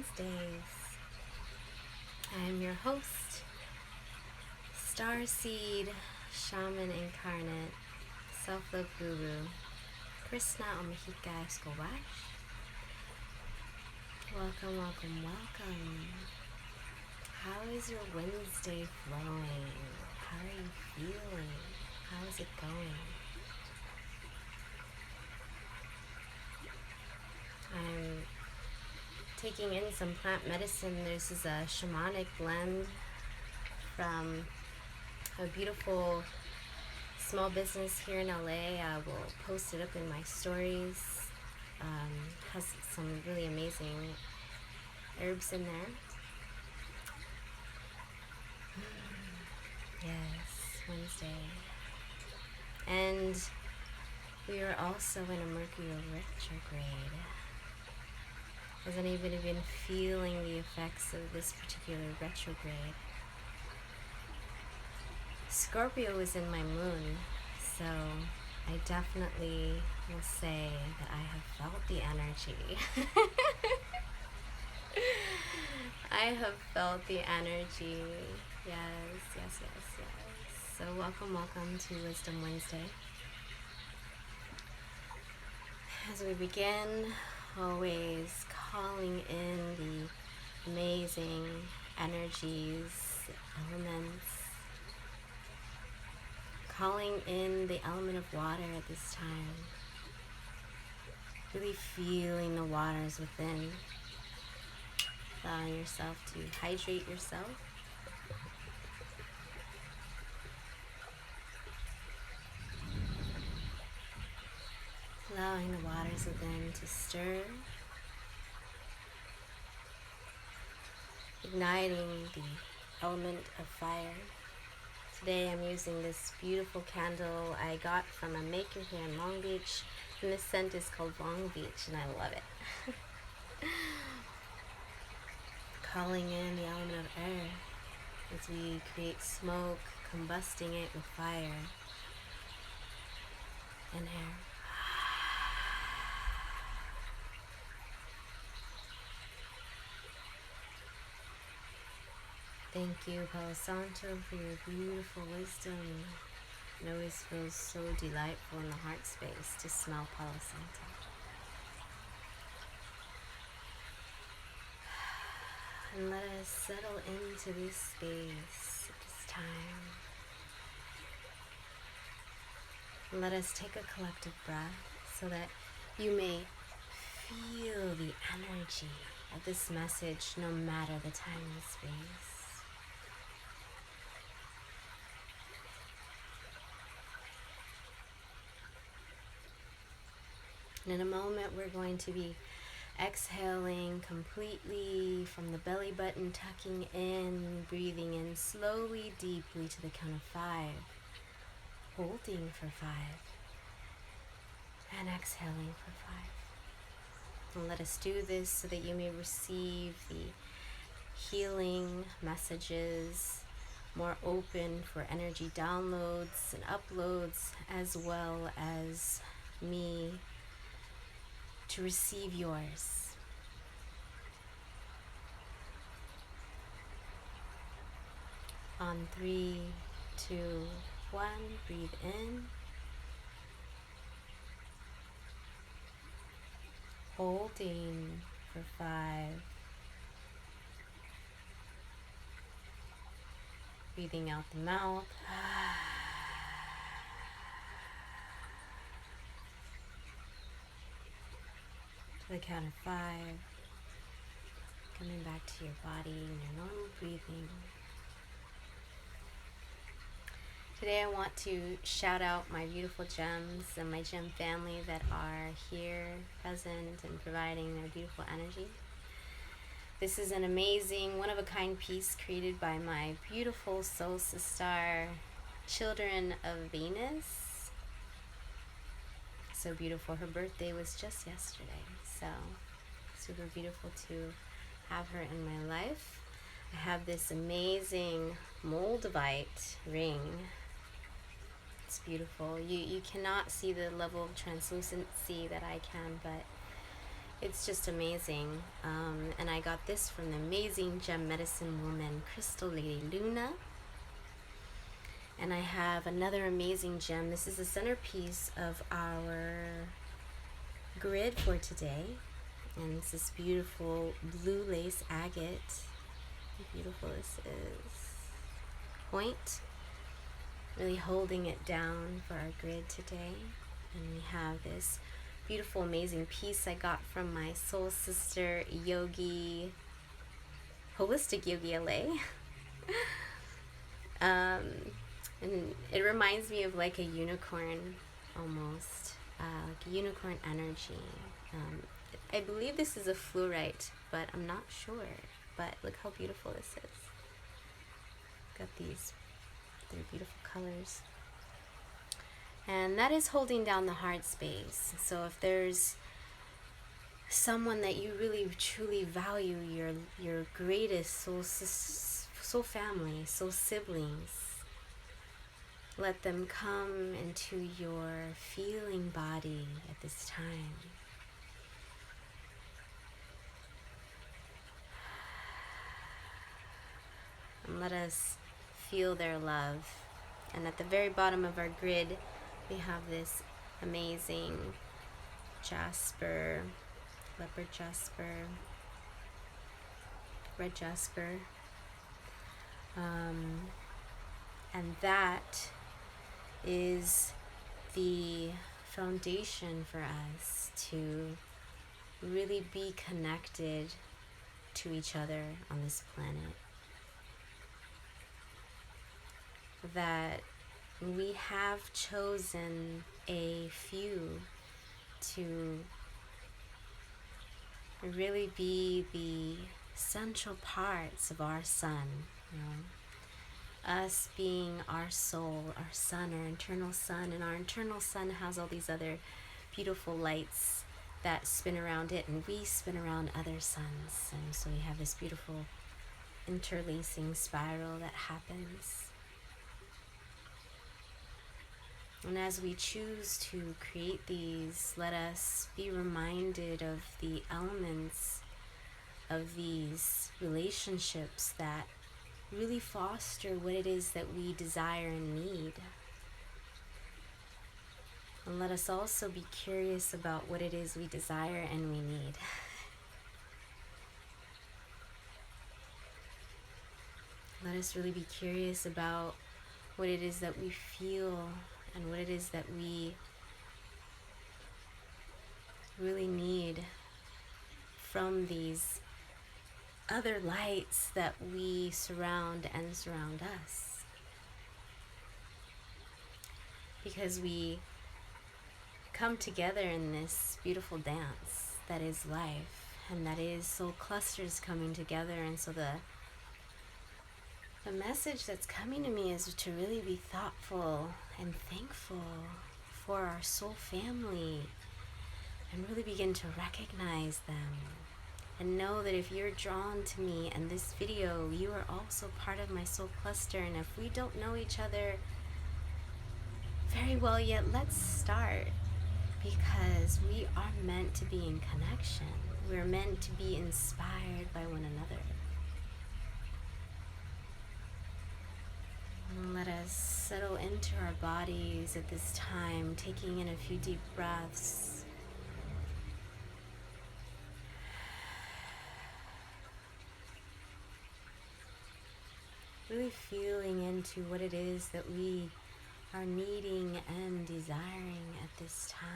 Wednesdays. I am your host, Starseed Shaman Incarnate, Self-Love Guru, Krisna Omejica. Welcome, welcome, welcome. How is your Wednesday flowing? How are you feeling? How is it going? I'm taking in some plant medicine. This is a shamanic blend from a beautiful small business here in LA. I will post it up in my stories. Has some really amazing herbs in there. Yes, Wednesday. And we are also in a Mercury retrograde. Has anybody been feeling the effects of this particular retrograde? Scorpio is in my moon, so I definitely will say that I have felt the energy. I have felt the energy. Yes. So welcome to Wisdom Wednesday. As we begin, always calling in the amazing energies, elements, calling in the element of water at this time, really feeling the waters within, allowing yourself to hydrate yourself. Allowing the waters within to stir, igniting the element of fire. Today I'm using this beautiful candle I got from a maker here in Long Beach, and this scent is called Long Beach, and I love it. Calling in the element of air as we create smoke, combusting it with fire and air. Thank you, Palo Santo, for your beautiful wisdom. It always feels so delightful in the heart space to smell Palo Santo. And let us settle into this space at this time. And let us take a collective breath so that you may feel the energy of this message no matter the time and space. And in a moment, we're going to be exhaling completely from the belly button, tucking in, breathing in slowly, deeply to the count of 5, holding for 5, and exhaling for 5. And let us do this so that you may receive the healing messages, more open for energy downloads and uploads, as well as me to receive yours. On 3, 2, 1, breathe in. Holding for 5. Breathing out the mouth. To the count of 5, coming back to your body and your normal breathing. Today I want to shout out my beautiful gems and my gem family that are here, present, and providing their beautiful energy. This is an amazing, one-of-a-kind piece created by my beautiful soul sister, Children of Venus. So beautiful. Her birthday was just yesterday, so super beautiful to have her in my life. I have this amazing moldavite ring. It's beautiful. You cannot see the level of translucency that I can, but It's just amazing. And I got this from the amazing gem medicine woman, Crystal Lady Luna. And I have another amazing gem. This is the centerpiece of our grid for today. And it's this beautiful blue lace agate. How beautiful this is. Point. Really holding it down for our grid today. And we have this beautiful, amazing piece I got from my soul sister, Yogi, Holistic Yogi LA. And it reminds me of like a unicorn almost, like a unicorn energy. I believe this is a fluorite, but I'm not sure. But look how beautiful this is. Got these three beautiful colors. And that is holding down the heart space. So if there's someone that you really truly value, your greatest soul family, soul siblings, let them come into your feeling body at this time. And let us feel their love. And at the very bottom of our grid, we have this amazing jasper, leopard jasper, red jasper. And that is the foundation for us to really be connected to each other on this planet. That we have chosen a few to really be the central parts of our sun, you know? Us being our soul, our sun, our internal sun, and our internal sun has all these other beautiful lights that spin around it, and we spin around other suns, and so we have this beautiful interlacing spiral that happens. And as we choose to create these, let us be reminded of the elements of these relationships that really foster what it is that we desire and need. And let us also be curious about what it is we desire and we need. Let us really be curious about what it is that we feel and what it is that we really need from these other lights that we surround and surround us. Because we come together in this beautiful dance that is life, and that is soul clusters coming together. And so the message that's coming to me is to really be thoughtful and thankful for our soul family, and really begin to recognize them. And know that if you're drawn to me and this video, you are also part of my soul cluster. And if we don't know each other very well yet, let's start. Because we are meant to be in connection. We're meant to be inspired by one another. And let us settle into our bodies at this time, taking in a few deep breaths. Really feeling into what it is that we are needing and desiring at this time.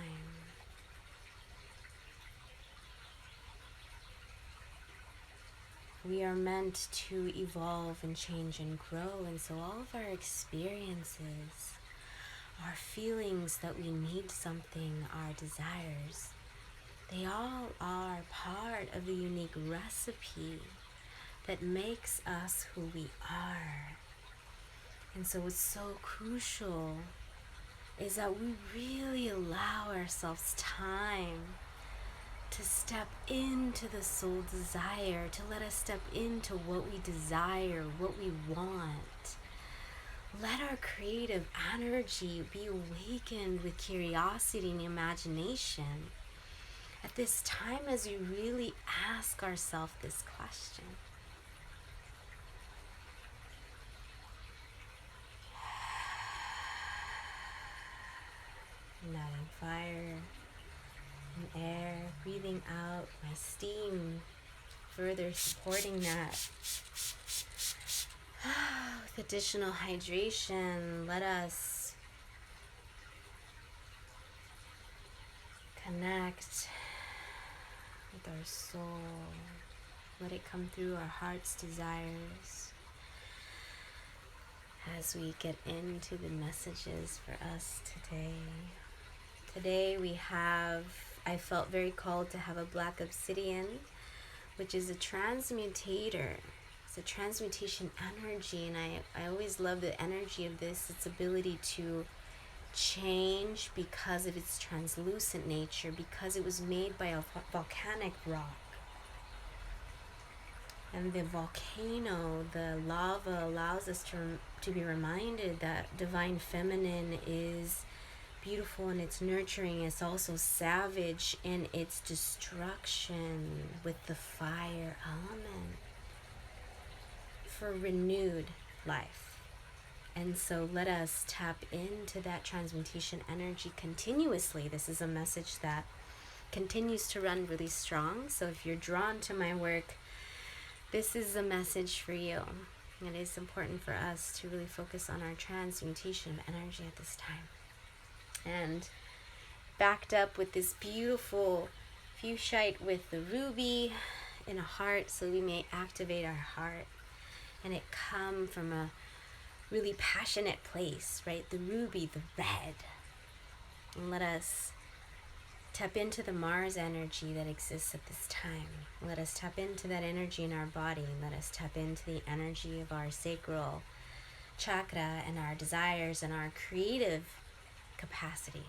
We are meant to evolve and change and grow, and so all of our experiences, our feelings that we need something, our desires, they all are part of the unique recipe that makes us who we are. And so what's so crucial is that we really allow ourselves time to step into the soul desire, to let us step into what we desire, what we want. Let our creative energy be awakened with curiosity and imagination. at this time as we really ask ourselves this question. Adding fire and air, breathing out my steam, further supporting that. With additional hydration, let us connect with our soul. Let it come through our heart's desires as we get into the messages for us today. Today I felt very called to have a black obsidian, which is a transmutator. It's a transmutation energy, and I always love the energy of this, its ability to change because of its translucent nature, because it was made by a volcanic rock. And the volcano, the lava, allows us to be reminded that divine feminine is beautiful in its nurturing. It's also savage in its destruction with the fire element for renewed life. And so let us tap into that transmutation energy continuously. This is a message that continues to run really strong. So if you're drawn to my work, this is a message for you. It is important for us to really focus on our transmutation energy at this time. And backed up with this beautiful fuchsite with the ruby in a heart, so we may activate our heart and it come from a really passionate place, right? The ruby, the red. And let us tap into the Mars energy that exists at this time. Let us tap into that energy in our body. Let us tap into the energy of our sacral chakra and our desires and our creative capacities.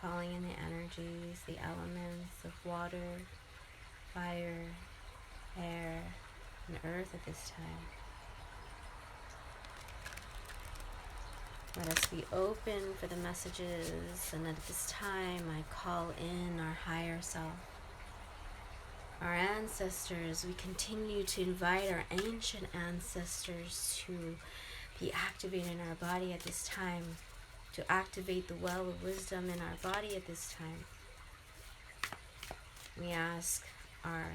Calling in the energies, the elements of water, fire, air, and earth at this time. Let us be open for the messages, and at this time I call in our higher self, our ancestors. We continue to invite our ancient ancestors to be activated in our body at this time, to activate the well of wisdom in our body at this time. We ask our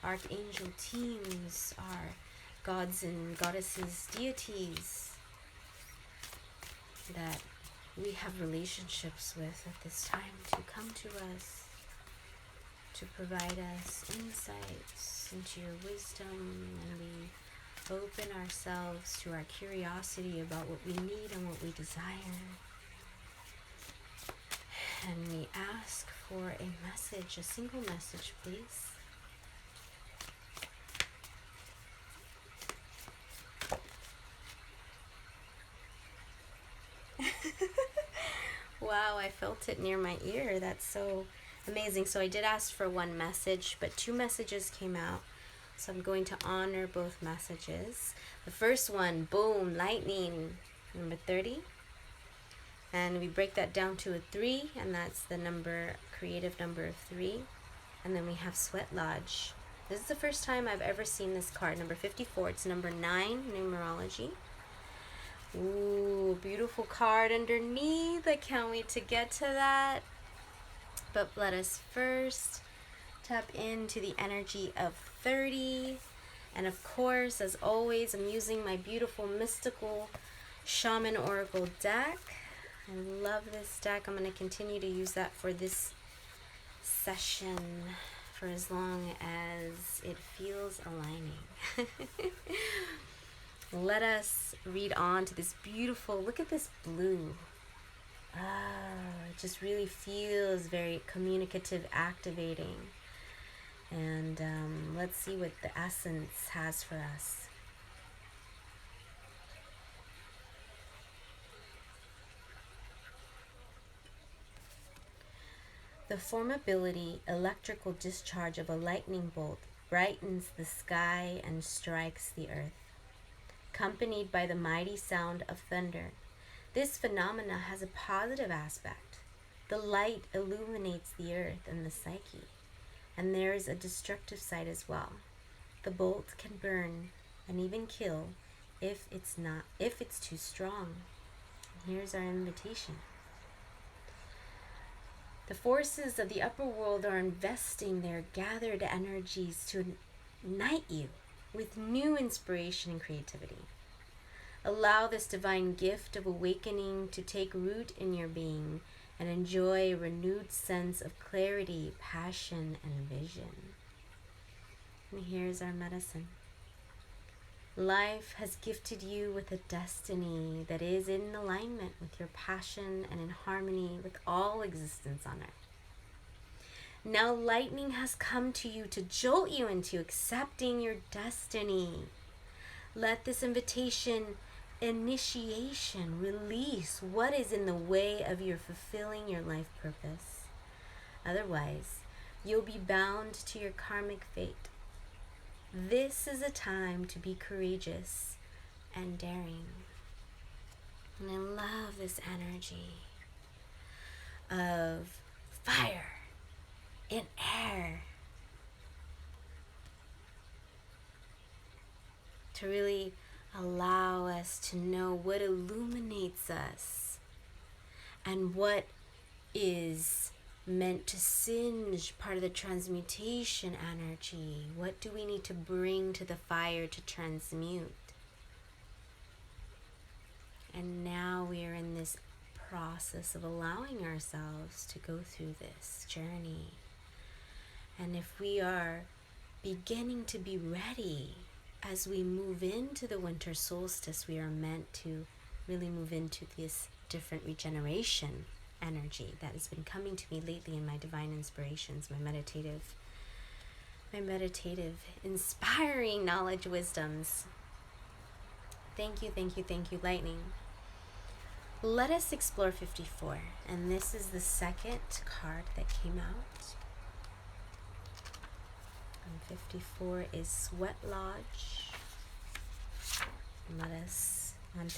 archangel teams, our gods and goddesses, deities that we have relationships with at this time to come to us, to provide us insights into your wisdom, and we open ourselves to our curiosity about what we need and what we desire. And we ask for a message, a single message, please. Wow, I felt it near my ear. That's so amazing. So I did ask for one message, but two messages came out. So I'm going to honor both messages. The first one, boom, lightning, number 30. And we break that down to a 3, and that's the number, creative number of 3. And then we have Sweat Lodge. This is the first time I've ever seen this card, number 54. It's number 9, numerology. Ooh, beautiful card underneath. I can't wait to get to that. But let us first tap into the energy of 30. And of course, as always, I'm using my beautiful Mystical Shaman Oracle Deck. I love this deck. I'm going to continue to use that for this session for as long as it feels aligning. Let us read on to this beautiful, look at this blue. It just really feels very communicative, activating. And let's see what the essence has for us. The formability, electrical discharge of a lightning bolt brightens the sky and strikes the earth. accompanied by the mighty sound of thunder. This phenomena has a positive aspect. The light illuminates the earth and the psyche, and there is a destructive side as well. The bolt can burn and even kill if it's too strong. Here's our invitation. The forces of the upper world are investing their gathered energies to ignite you with new inspiration and creativity. Allow this divine gift of awakening to take root in your being and enjoy a renewed sense of clarity, passion, and vision. And here's our medicine. Life has gifted you with a destiny that is in alignment with your passion and in harmony with all existence on earth. Now lightning has come to you to jolt you into accepting your destiny. Let this initiation release what is in the way of your fulfilling your life purpose. Otherwise, you'll be bound to your karmic fate. This is a time to be courageous and daring. And I love this energy of fire in air to really allow us to know what illuminates us and what is meant to singe part of the transmutation energy. What do we need to bring to the fire to transmute? And now we are in this process of allowing ourselves to go through this journey. And if we are beginning to be ready as we move into the winter solstice, we are meant to really move into this different regeneration energy that has been coming to me lately in my divine inspirations, my meditative, inspiring knowledge wisdoms. Thank you, Lightning. Let us explore 54, and this is the second card that came out. And 54 is Sweat Lodge. Let us on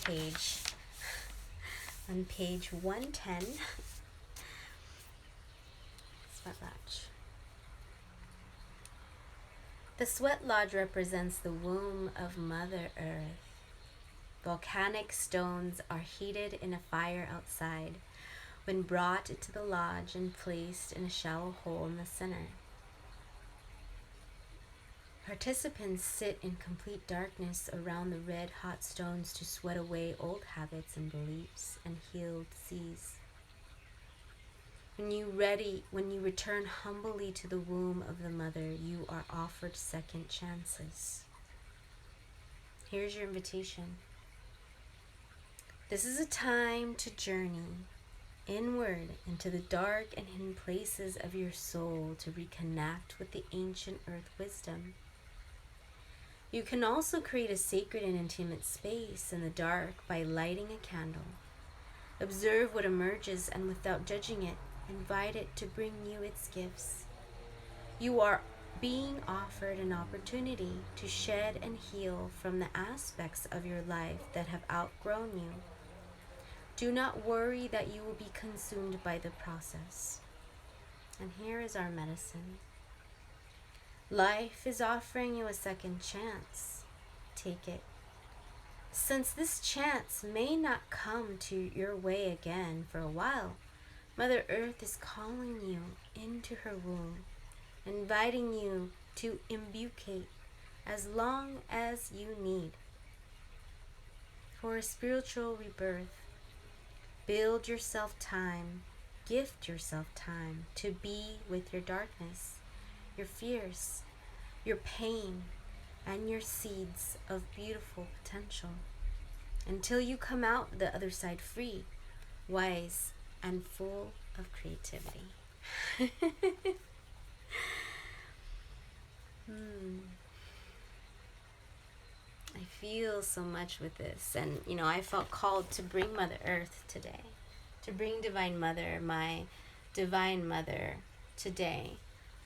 page 110. Sweat Lodge. The Sweat Lodge represents the womb of Mother Earth. Volcanic stones are heated in a fire outside when brought into the lodge and placed in a shallow hole in the center. Participants sit in complete darkness around the red-hot stones to sweat away old habits and beliefs and heal disease. When you return humbly to the womb of the mother, you are offered second chances. Here's your invitation. This is a time to journey inward into the dark and hidden places of your soul to reconnect with the ancient earth wisdom. You can also create a sacred and intimate space in the dark by lighting a candle. Observe what emerges and without judging it, invite it to bring you its gifts. You are being offered an opportunity to shed and heal from the aspects of your life that have outgrown you. Do not worry that you will be consumed by the process. And here is our medicine. Life is offering you a second chance. Take it. Since this chance may not come to your way again for a while, Mother Earth is calling you into her womb, inviting you to imbucate as long as you need. For a spiritual rebirth, build yourself time, gift yourself time to be with your darkness, your fears, your pain, and your seeds of beautiful potential until you come out the other side free, wise, and full of creativity. I feel so much with this, and I felt called to bring Mother Earth today, to bring Divine Mother, my Divine Mother, today.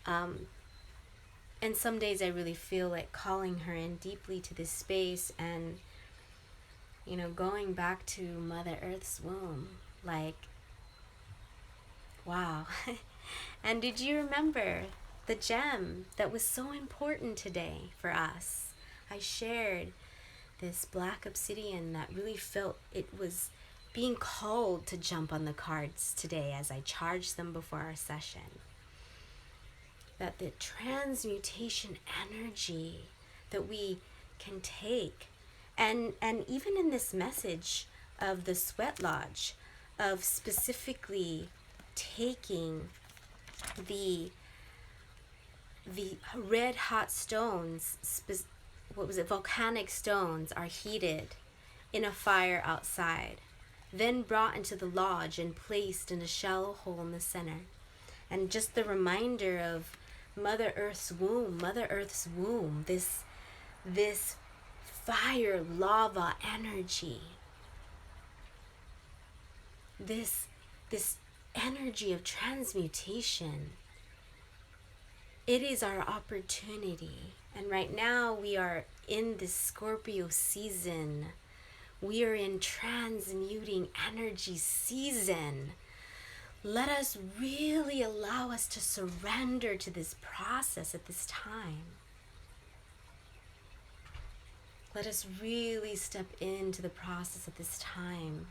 And some days I really feel like calling her in deeply to this space and You know, going back to Mother Earth's womb, like, wow. And did you remember the gem that was so important today for us? I shared this black obsidian that really felt it was being called to jump on the cards today as I charged them before our session. That the transmutation energy that we can take, and even in this message of the sweat lodge, of specifically taking the red hot stones, volcanic stones are heated in a fire outside, then brought into the lodge and placed in a shallow hole in the center. And just the reminder of Mother Earth's womb, this fire, lava energy, this energy of transmutation. It is our opportunity. And right now we are in this Scorpio season. We are in transmuting energy season. Let us really allow us to surrender to this process at this time. Let us really step into the process at this time.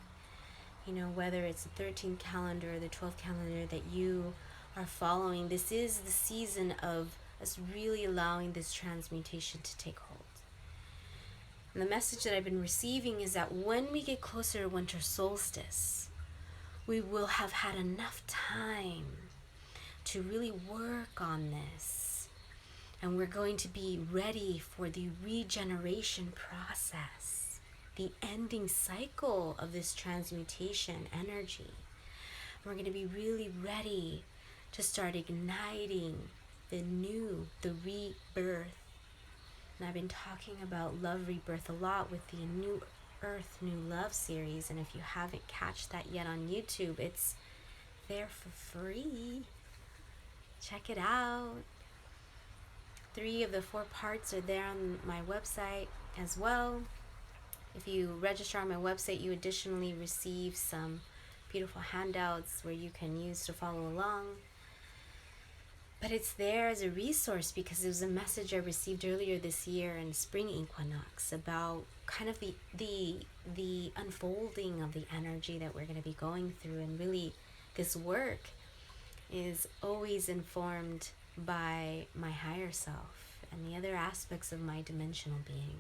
You know, whether it's the 13th calendar or the 12th calendar that you are following, this is the season of us really allowing this transmutation to take hold. And the message that I've been receiving is that when we get closer to winter solstice, we will have had enough time to really work on this. And we're going to be ready for the regeneration process, the ending cycle of this transmutation energy. We're going to be really ready to start igniting the rebirth. And I've been talking about love rebirth a lot with the New Earth, New Love series. And if you haven't catched that yet on YouTube, it's there for free. Check it out. 3 of the 4 parts are there on my website as well. If you register on my website, you additionally receive some beautiful handouts where you can use to follow along. But it's there as a resource because it was a message I received earlier this year in spring equinox about kind of the unfolding of the energy that we're going to be going through. And really, this work is always informed by my higher self and the other aspects of my dimensional being.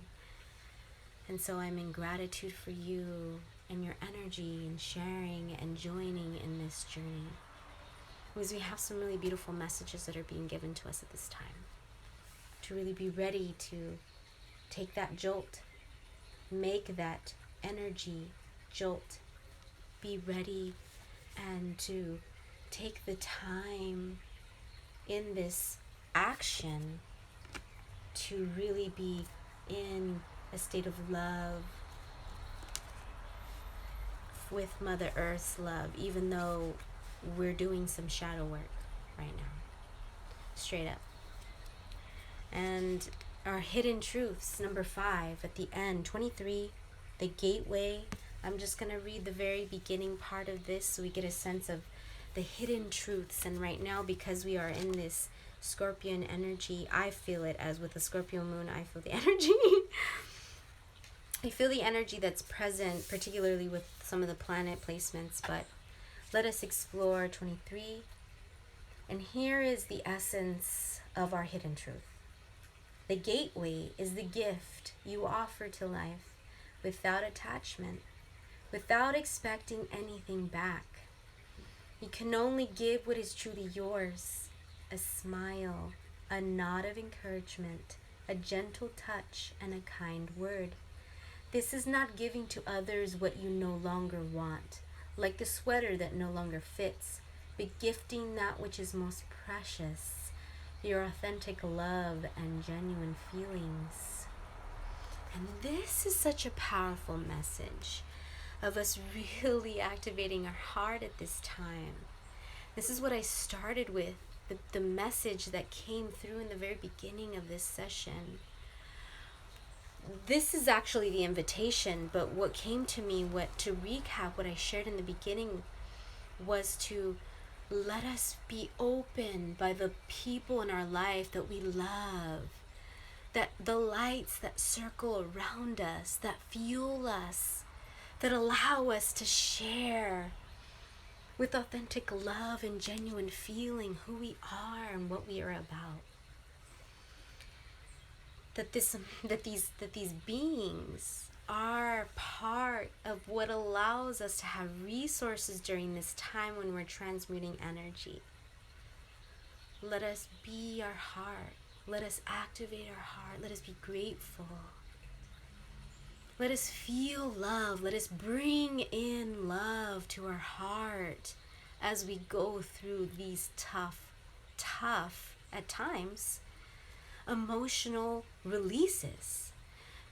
And so I'm in gratitude for you and your energy and sharing and joining in this journey, because we have some really beautiful messages that are being given to us at this time, to really be ready to take that jolt, make that energy jolt, be ready, and to take the time in this action to really be in a state of love with Mother Earth's love, even though we're doing some shadow work right now, straight up. And our hidden truths, number 5 at the end, 23, the gateway. I'm just going to read the very beginning part of this so we get a sense of the hidden truths. And right now, because we are in this Scorpion energy, I feel it as with the Scorpio moon, I feel the energy. I feel the energy that's present, particularly with some of the planet placements, but let us explore 23. And here is the essence of our hidden truth. The gateway is the gift you offer to life without attachment, without expecting anything back. You can only give what is truly yours: a smile, a nod of encouragement, a gentle touch, and a kind word. This is not giving to others what you no longer want, like the sweater that no longer fits, but gifting that which is most precious, your authentic love and genuine feelings. And this is such a powerful message of us really activating our heart at this time. This is what I started with, the message that came through in the very beginning of this session. this is actually the invitation, but what came to me, to recap what I shared in the beginning, was to let us be open by the people in our life that we love, that the lights that circle around us, that fuel us, that allow us to share with authentic love and genuine feeling who we are and what we are about. That these beings are part of what allows us to have resources during this time when we're transmuting energy. Let us be our heart. Let us activate our heart. Let us be grateful. Let us feel love. Let us bring in love to our heart as we go through these tough, at times, emotional releases.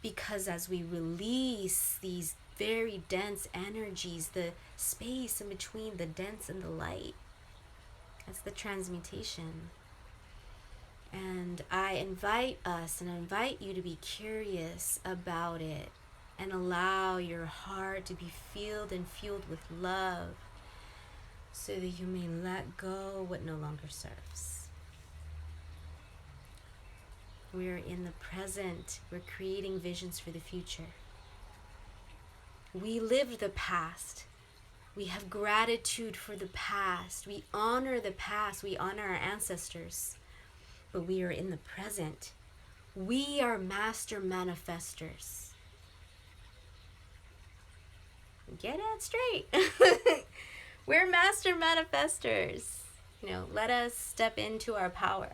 Because as we release these very dense energies, the space in between the dense and the light, that's the transmutation. And I invite us and I invite you to be curious about it and allow your heart to be filled and fueled with love so that you may let go what no longer serves. We're in the present. We're creating visions for the future. We lived the past. We have gratitude for the past. We honor the past. We honor our ancestors. But we are in the present. We are master manifestors. Get it straight. We're master manifestors. Let us step into our power.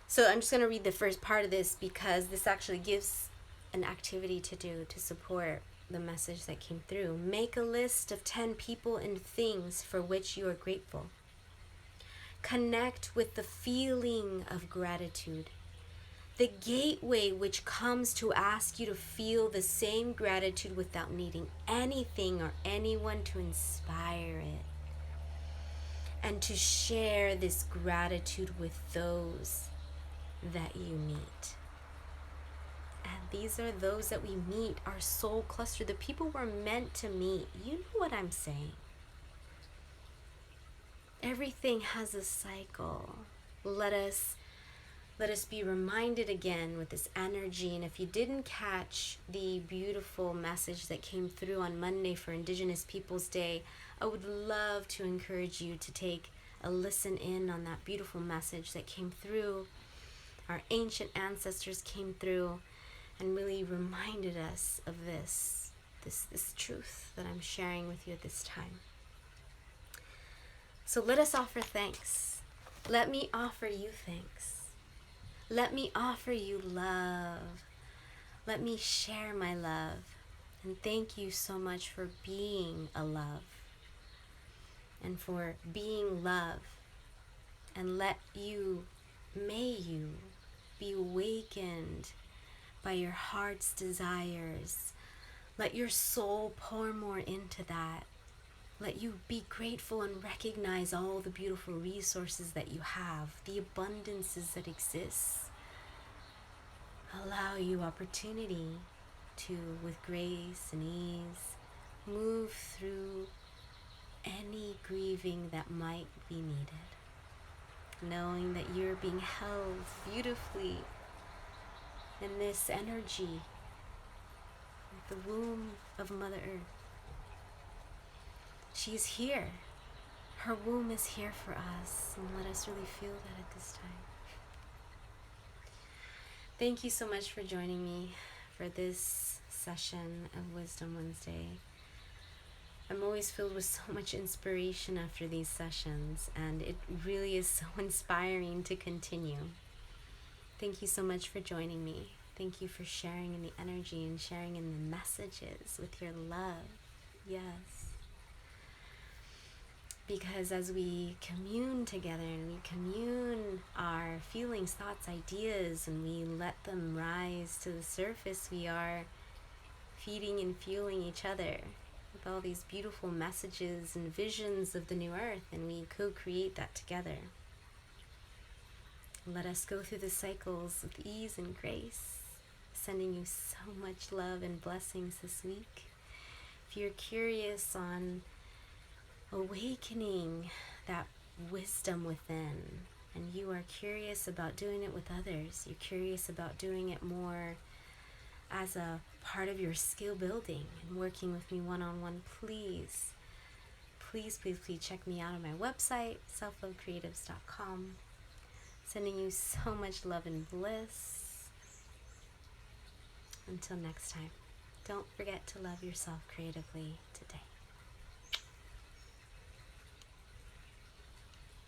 So I'm just going to read the first part of this because this actually gives an activity to do to support the message that came through. Make a list of 10 people and things for which you are grateful. Connect with the feeling of gratitude, the gateway which comes to ask you to feel the same gratitude without needing anything or anyone to inspire it, and to share this gratitude with those that you meet. And these are those that we meet, our soul cluster, the people we're meant to meet. You know what I'm saying. Everything has a cycle. Let us be reminded again with this energy. And if you didn't catch the beautiful message that came through on Monday for Indigenous Peoples Day, I would love to encourage you to take a listen in on that beautiful message that came through. Our ancient ancestors came through and really reminded us of this truth that I'm sharing with you at this time. So let us offer thanks. Let me offer you thanks. Let me offer you love. Let me share my love. And thank you so much for being a love. And for being love. And may you be awakened by your heart's desires. Let your soul pour more into that. Let you be grateful and recognize all the beautiful resources that you have, the abundances that exist. Allow you opportunity to, with grace and ease, move through any grieving that might be needed, knowing that you're being held beautifully in this energy, the womb of Mother Earth. She's here. Her womb is here for us, and let us really feel that at this time. Thank you so much for joining me for this session of Wisdom Wednesday. I'm always filled with so much inspiration after these sessions, and it really is so inspiring to continue. Thank you so much for joining me. Thank you for sharing in the energy and sharing in the messages with your love. Yes. Because as we commune together and we commune our feelings, thoughts, ideas, and we let them rise to the surface, we are feeding and fueling each other with all these beautiful messages and visions of the new earth, and we co-create that together. Let us go through the cycles with ease and grace. Sending you so much love and blessings this week. If you're curious on awakening that wisdom within, and you are curious about doing it with others, you're curious about doing it more as a part of your skill building and working with me one-on-one, please check me out on my website, selflovecreatives.com. Sending you so much love and bliss. Until next time, don't forget to love yourself creatively today.